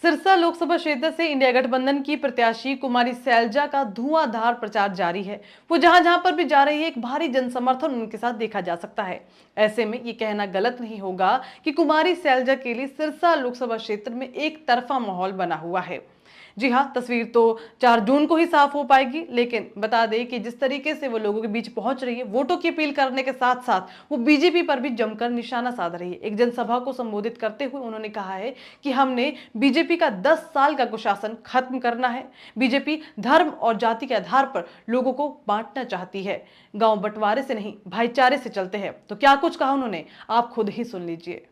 सिरसा लोकसभा क्षेत्र से इंडिया गठबंधन की प्रत्याशी कुमारी सैलजा का धुआंधार प्रचार जारी है। वो जहां जहां पर भी जा रही है, एक भारी जनसमर्थन उनके साथ देखा जा सकता है। ऐसे में ये कहना गलत नहीं होगा कि कुमारी सैलजा के लिए सिरसा लोकसभा क्षेत्र में एक तरफा माहौल बना हुआ है। जी हाँ, तस्वीर तो 4 जून को ही साफ हो पाएगी, लेकिन बता दें कि जिस तरीके से वो लोगों के बीच पहुंच रही है, वोटों की अपील करने के साथ साथ वो बीजेपी पर भी जमकर निशाना साध रही है। एक जनसभा को संबोधित करते हुए उन्होंने कहा है कि हमने बीजेपी का 10 साल का कुशासन खत्म करना है। बीजेपी धर्म और जाति के आधार पर लोगों को बांटना चाहती है। गांव बंटवारे से नहीं, भाईचारे से चलते हैं। तो क्या कुछ कहा उन्होंने, आप खुद ही सुन लीजिए।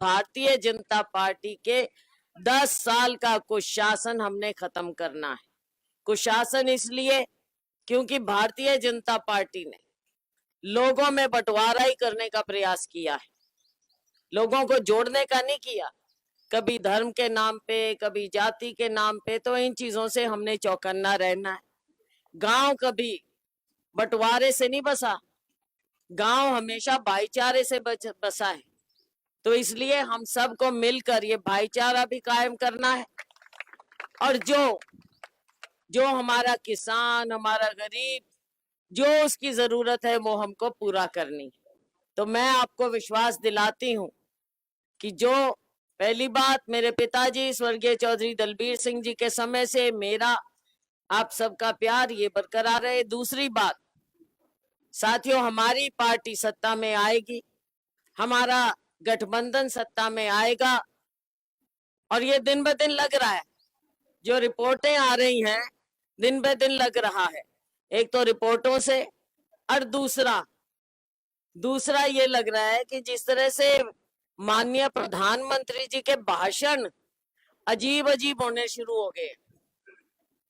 भारतीय जनता पार्टी के 10 साल का कुशासन हमने खत्म करना है। कुशासन इसलिए क्योंकि भारतीय जनता पार्टी ने लोगों में बंटवारा ही करने का प्रयास किया है, लोगों को जोड़ने का नहीं किया। कभी धर्म के नाम पे, कभी जाति के नाम पे, तो इन चीजों से हमने चौकन्ना रहना है। गांव कभी बंटवारे से नहीं बसा, गांव हमेशा भाईचारे से बसा है। तो इसलिए हम सबको मिलकर ये भाईचारा भी कायम करना है, और जो हमारा किसान, हमारा गरीब, जो उसकी जरूरत है वो हमको पूरा करनी है। तो मैं आपको विश्वास दिलाती हूँ कि जो पहली बात, मेरे पिताजी स्वर्गीय चौधरी दलबीर सिंह जी के समय से मेरा आप सबका प्यार ये बरकरार है। दूसरी बात साथियों, हमारी पार्टी सत्ता में आएगी, हमारा गठबंधन सत्ता में आएगा, और ये दिन ब दिन लग रहा है। जो रिपोर्टें आ रही हैं, दिन ब दिन लग रहा है। एक तो रिपोर्टों से, और दूसरा ये लग रहा है कि जिस तरह से माननीय प्रधानमंत्री जी के भाषण अजीब अजीब होने शुरू हो गए।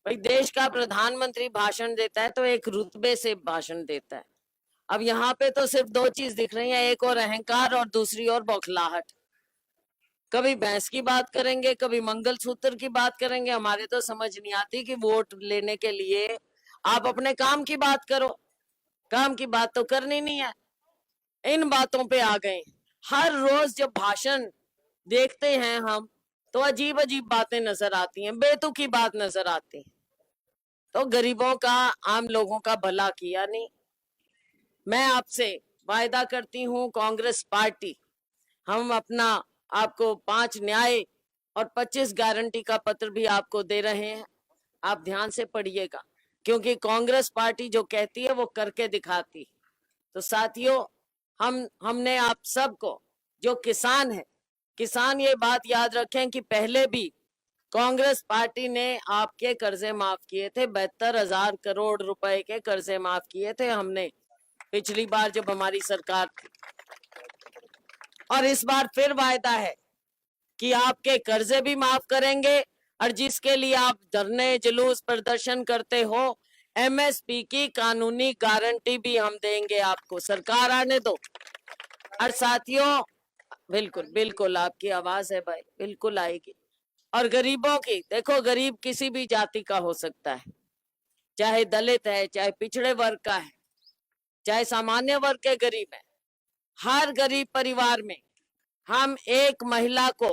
भाई, देश का प्रधानमंत्री भाषण देता है तो एक रुतबे से भाषण देता है। अब यहाँ पे तो सिर्फ 2 चीज दिख रही है, एक और अहंकार और दूसरी और बौखलाहट। कभी भैंस की बात करेंगे, कभी मंगलसूत्र की बात करेंगे। हमारे तो समझ नहीं आती कि वोट लेने के लिए आप अपने काम की बात करो, काम की बात तो करनी नहीं है। इन बातों पे आ गए। हर रोज जब भाषण देखते हैं हम, तो अजीब अजीब बातें नजर आती हैं, बेतुकी बात नजर आती है। तो गरीबों का, आम लोगों का भला किया नहीं। मैं आपसे वायदा करती हूँ, कांग्रेस पार्टी, हम अपना आपको 5 न्याय और 25 गारंटी का पत्र भी आपको दे रहे हैं। आप ध्यान से पढ़िएगा, क्योंकि कांग्रेस पार्टी जो कहती है वो करके दिखाती। तो साथियों, हमने आप सबको, जो किसान है, किसान ये बात याद रखें कि पहले भी कांग्रेस पार्टी ने आपके कर्जे माफ किए थे। 72,000 करोड़ रुपए के कर्जे माफ किए थे हमने पिछली बार जब हमारी सरकार थी। और इस बार फिर वायदा है कि आपके कर्जे भी माफ करेंगे, और जिसके लिए आप धरने, जुलूस, प्रदर्शन करते हो, एमएसपी की कानूनी गारंटी भी हम देंगे आपको। सरकार आने दो। और साथियों, बिल्कुल बिल्कुल आपकी आवाज है भाई, बिल्कुल आएगी। और गरीबों की, देखो, गरीब किसी भी जाति का हो सकता है, चाहे दलित है, चाहे पिछड़े वर्ग का है, चाहे सामान्य वर्ग के गरीब है। हर गरीब परिवार में हम एक महिला को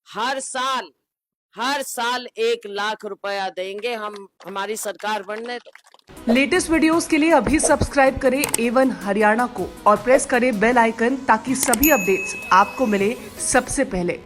हर साल 1 लाख रुपया देंगे। हमारी सरकार बनने दो। लेटेस्ट वीडियोस के लिए अभी सब्सक्राइब करें A1 हरियाणा को और प्रेस करें बेल आइकन, ताकि सभी अपडेट्स आपको मिले सबसे पहले।